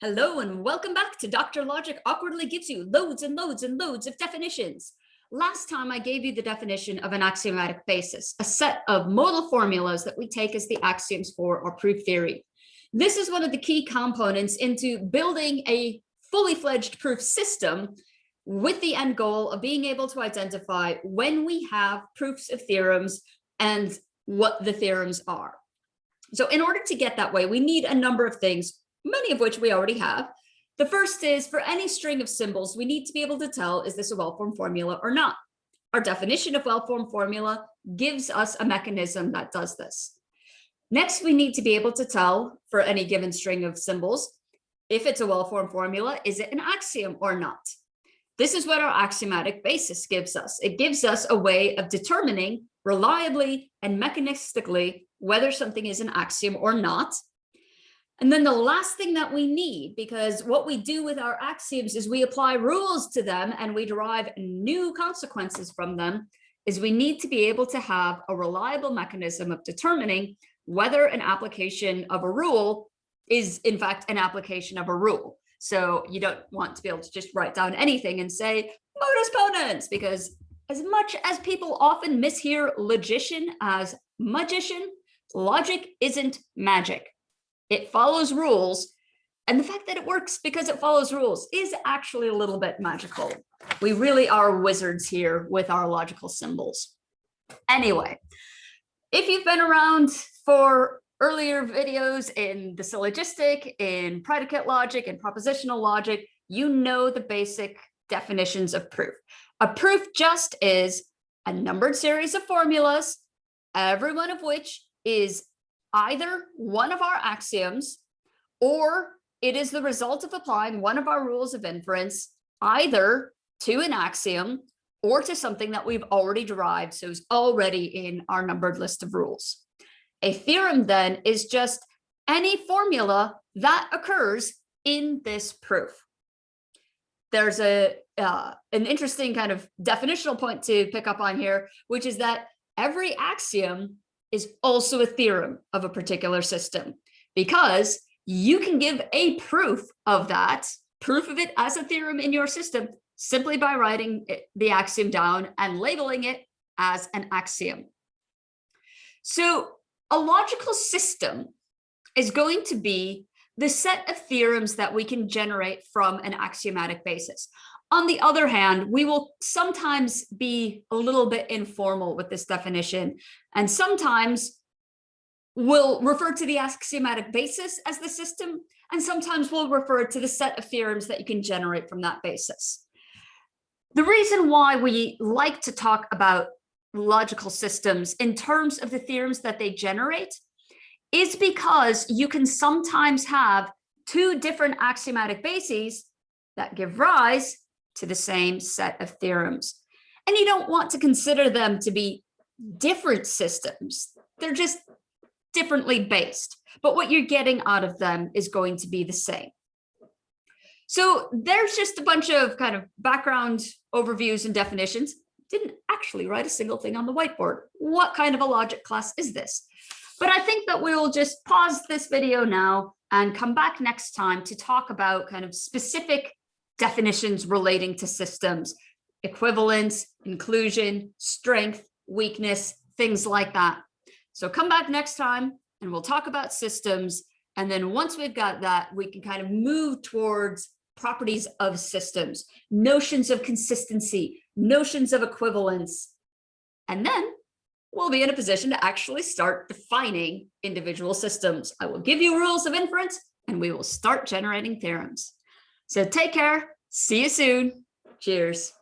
Hello and welcome back to Dr. Logic awkwardly gives you loads and loads and loads of definitions. Last time I gave you the definition of an axiomatic basis, a set of modal formulas that we take as the axioms for our proof theory. This is one of the key components into building a fully fledged proof system with the end goal of being able to identify when we have proofs of theorems and what the theorems are. So in order to get that way, we need a number of things, many of which we already have. The first is, for any string of symbols, we need to be able to tell, is this a well-formed formula or not? Our definition of well-formed formula gives us a mechanism that does this. Next, we need to be able to tell, for any given string of symbols, if it's a well-formed formula, is it an axiom or not? This is what our axiomatic basis gives us. It gives us a way of determining reliably and mechanistically whether something is an axiom or not. And then the last thing that we need, because what we do with our axioms is we apply rules to them and we derive new consequences from them, is we need to be able to have a reliable mechanism of determining whether an application of a rule is in fact an application of a rule. So you don't want to be able to just write down anything and say modus ponens, because as much as people often mishear logician as magician, logic isn't magic. It follows rules, and the fact that it works because it follows rules is actually a little bit magical. We really are wizards here with our logical symbols. Anyway, if you've been around for earlier videos in the syllogistic, in predicate logic, and propositional logic, you know the basic definitions of proof. A proof just is a numbered series of formulas, every one of which is either one of our axioms, or it is the result of applying one of our rules of inference, either to an axiom or to something that we've already derived, so it's already in our numbered list of rules. A theorem then is just any formula that occurs in this proof. There's an interesting kind of definitional point to pick up on here, which is that every axiom is also a theorem of a particular system, because you can give a proof of that, proof of it as a theorem in your system, simply by writing the axiom down and labeling it as an axiom. So a logical system is going to be the set of theorems that we can generate from an axiomatic basis. On the other hand, we will sometimes be a little bit informal with this definition, and sometimes we'll refer to the axiomatic basis as the system, and sometimes we'll refer to the set of theorems that you can generate from that basis. The reason why we like to talk about logical systems in terms of the theorems that they generate is because you can sometimes have two different axiomatic bases that give rise to the same set of theorems. And you don't want to consider them to be different systems. They're just differently based, but what you're getting out of them is going to be the same. So there's just a bunch of kind of background overviews and definitions. Didn't actually write a single thing on the whiteboard. What kind of a logic class is this? But I think that we will just pause this video now and come back next time to talk about kind of specific definitions relating to systems, equivalence, inclusion, strength, weakness, things like that. So come back next time and we'll talk about systems. And then once we've got that, we can kind of move towards properties of systems, notions of consistency, notions of equivalence. And then we'll be in a position to actually start defining individual systems. I will give you rules of inference and we will start generating theorems. So take care. See you soon. Cheers.